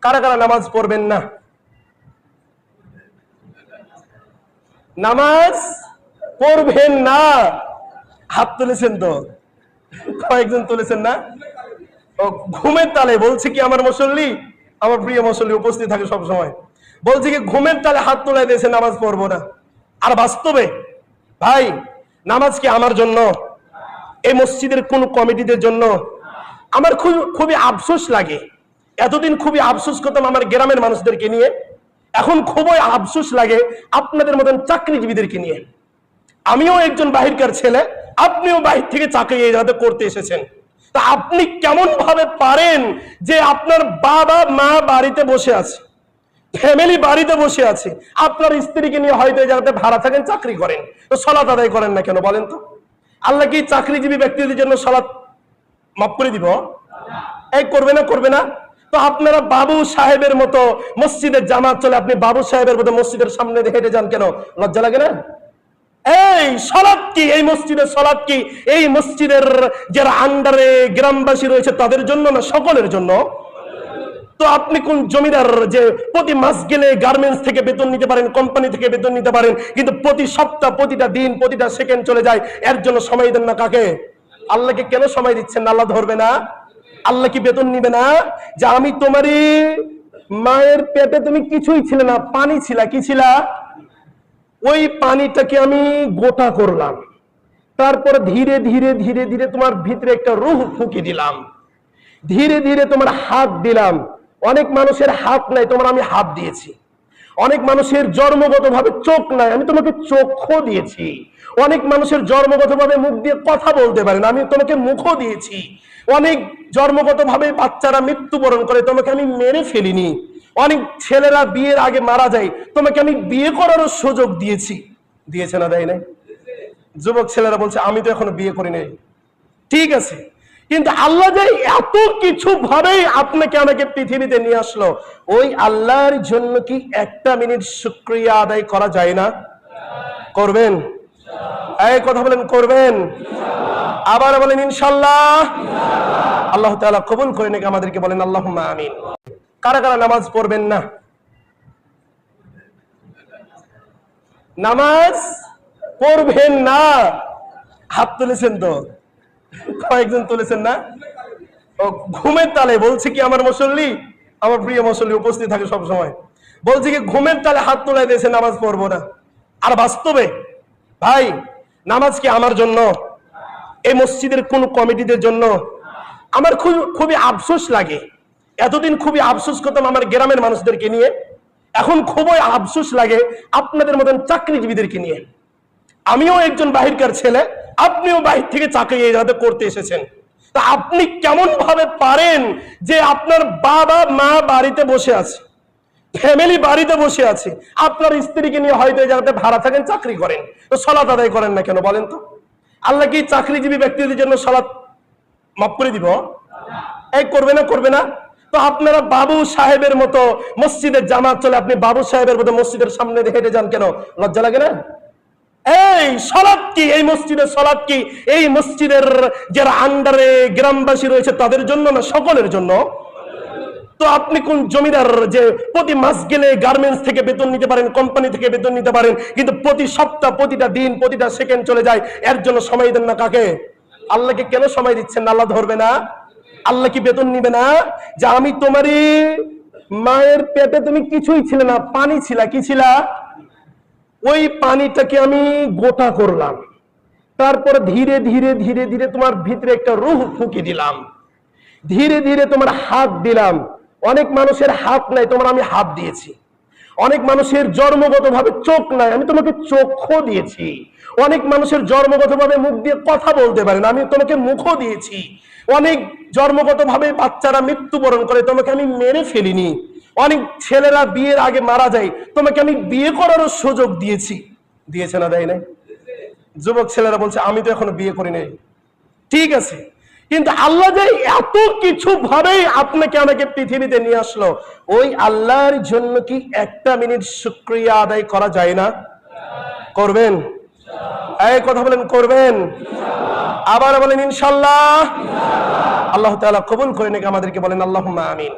কারা কারা নামাজ পড়বেন না? নামাজ পড়বেন না হাত তুলেছেন তো, কয়েকজন তুলেছেন না? ও ঘুমের তালে বলছে কি আমার মুসল্লি, আমার প্রিয় মুসল্লি উপস্থিত থাকে সব সময়, বলছে কি ঘুমের তালে হাত তুলে দিয়েছে নামাজ পড়বো না। আর বাস্তবে ভাই নামাজ কি আমার জন্য, এই মসজিদের কোন কমিটিদের জন্য? আমার খুবই আফসোস লাগে। এতদিন খুবই আফসোস করতাম আমার গ্রামের মানুষদেরকে নিয়ে, এখন খুবই আফসোস লাগে আপনাদের মতন চাকরিজীবীদেরকে নিয়ে। আমিও একজন বাহিরকার ছেলে, আপনিও বাহির থেকে চাকরি এই জায়গাতে করতে এসেছেন। তা আপনি কেমন ভাবে পারেন যে আপনার বাবা মা বাড়িতে বসে আছে, ফ্যামিলি বাড়িতে বসে আছে, আপনার স্ত্রীকে নিয়ে হয়তো এই জায়গাতে ভাড়া থাকেন, চাকরি করেন, তো সালাত আদায় করেন না কেন বলেন তো? আল্লাহ কি চাকরিজীবী ব্যক্তিদের জন্য সালাত মাফ করে দিব? এই করবে না, করবে না? তো আপনারা বাবু সাহেবের মতো মসজিদের জামাত চলে, আপনি বাবু সাহেবের মতো মসজিদের সামনে হেঁটে যান কেন? লজ্জা লাগে না? এই সালাত কি, এই মসজিদের সালাত কি এই মসজিদের যারা আন্ডারে গ্রামবাসী রয়েছে তাদের জন্য না সকলের জন্য? তো আপনি কোন জমিদার যে প্রতি মাস গেলে গার্মেন্টস থেকে বেতন নিতে পারেন, কোম্পানি থেকে বেতন নিতে পারেন, কিন্তু প্রতি সপ্তাহ, প্রতিটা দিন, প্রতিটা সেকেন্ড চলে যায়, এর জন্য সময় দেন না কাকে? আল্লাহকে কেন সময় দিচ্ছেন না? আল্লাহ ধরবে না? আল্লাহ কি বেতন নিবে না? যে আমি তোমারই মায়ের পেটে তুমি কিছুই ছিলে না, পানি ছিলা, কি ছিলা? ওই পানিটাকে আমি গোটা করলাম, তারপর ধীরে ধীরে ধীরে ধীরে তোমার ভিতরে একটা রূহ ফুঁকি দিলাম, ধীরে ধীরে তোমার হাত দিলাম। অনেক মানুষের হাত নাই, তোমার আমি হাত দিয়েছি। অনেক মানুষের জন্মগতভাবে চোখ নাই, আমি তোমাকে চোখও দিয়েছি। অনেক মানুষের জন্মগতভাবে মুখ দিয়ে কথা বলতে পারে না, আমি তোমাকে মুখও দিয়েছি। অনেক জন্মগতভাবে বাচ্চারা মৃত্যুবরণ করে, তোমাকে আমি মেরে ফেলিনি। অনেক ছেলেরা বিয়ের আগে মারা যায়, তোমাকে আমি বিয়ে করারও সুযোগ দিয়েছি। দিয়েছে না, দেয় নাই? যুবক ছেলেরা বলছে আমি তো এখনো বিয়ে করি নাই। ঠিক আছে, কিন্তু আল্লাহ যে এত কিছু ভাবে আপনাকে আমাকে পৃথিবীতে নিয়ে আসলো, ওই আল্লাহর জন্য কি একটা মিনিট শুকরিয়া আদায় করা যায় না? করবেন? এই কথা বলেন, করবেন? আবার বলেন ইনশাআল্লাহ। আল্লাহ তাআলা কবুল করে নেক আমাদেরকে, বলেন আল্লাহুম্মা আমিন। কারা কারা নামাজ পড়বেন না? নামাজ পড়বেন না হাত তুলেছেন তো, কয়েকজন তুলেছেন না? ও ঘুমের তালে বলছে কি আমার মুসল্লি, আমার প্রিয় মুসল্লি উপস্থিত থাকে সব সময়, বলছে কি ঘুমের তালে হাত তুলে দিয়েছে নামাজ পড়বো না। আর বাস্তবে ভাই নামাজ কি আমার জন্য, এই মসজিদের কোন কমিটিদের জন্য? আমার খুবই আফসোস লাগে। এতদিন খুবই আফসোস করতাম আমার গ্রামের মানুষদেরকে নিয়ে, এখন খুবই আফসোস লাগে আপনাদের মতন চাকরিজীবীদেরকে নিয়ে। আমিও একজন বাহিরকার ছেলে, আপনিও বাহির থেকে চাকরি এই জায়গাতে করতে এসেছেন। তা আপনি কেমন ভাবে পারেন যে আপনার বাবা মা বাড়িতে বসে আছে, ফ্যামিলি বাড়িতে বসে আছে, আপনার স্ত্রীকে নিয়ে হয়তো এই জায়গাতে ভাড়া থাকেন, চাকরি করেন, তো সালাত আদায় করেন না কেন বলেন তো? আল্লাহ কি চাকরিজীবী ব্যক্তিদের জন্য সালাত মাফ করে দিব? এই করবে না, করবে না? তো আপনারা বাবু সাহেবের মতো মসজিদের জামাত চলে, আপনি বাবু সাহেবের মতো মসজিদের সামনে হেঁটে যান কেন? লজ্জা লাগে না? এই সালাত কি, এই মসজিদের সালাত কি এই মসজিদের যারা আন্ডারে গ্রামবাসী রয়েছে তাদের জন্য না সকলের জন্য? তো আপনি কোন জমিদার যে প্রতি মাস গেলে গার্মেন্টস থেকে বেতন নিতে পারেন, কোম্পানি থেকে বেতন নিতে পারেন, কিন্তু প্রতি সপ্তাহ, প্রতিটা দিন, প্রতিটা সেকেন্ড চলে যায়, এর জন্য সময় দেন না কাকে? আল্লাহকে কেন সময় দিচ্ছেন না? আল্লাহ ধরবে না? আল্লাহ কি বেতন নিবে না? যে আমি তোমারই মায়ের পেটে তুমি কিছুই ছিলে না, পানি ছিলা, কি ছিলা? ওই পানিটাকে আমি গোটা করলাম, তারপর ধীরে ধীরে ধীরে ধীরে তোমার ভিতরে একটা রূহ ফুঁকি দিলাম, ধীরে ধীরে তোমার হাত দিলাম। অনেক মানুষের হাত নাই, তোমার আমি হাত দিয়েছি। অনেক মানুষের জন্মগতভাবে চোখ নাই, আমি তোমাকে চোখও দিয়েছি। অনেক মানুষের জন্মগতভাবে মুখ দিয়ে কথা বলতে পারে না, আমি তোমাকে মুখও দিয়েছি। অনেক জন্মগতভাবে বাচ্চারা মৃত্যুবরণ করে, তোমাকে আমি মেরে ফেলিনি। অনেক ছেলেরা বিয়ের আগে মারা যায়, তোমাকে আমি বিয়ে করারও সুযোগ দিয়েছি। দিয়েছে না, দেয় নাই? যুবক ছেলেরা বলছে আমি তো এখনো বিয়ে করি নাই। ঠিক আছে, কিন্তু আল্লাহ যে এত কিছু ভাবে আপনাকে আমাকে পৃথিবীতে নিয়ে আসলো, ওই আল্লাহর জন্য কি একটা মিনিট শুকরিয়া আদায় করা যায় না? করবেন? এই কথা বলেন, করবেন? আবার বলেন ইনশাআল্লাহ। আল্লাহ তাআলা কবুল করে নেক আমাদেরকে, বলেন আল্লাহুম্মা আমিন।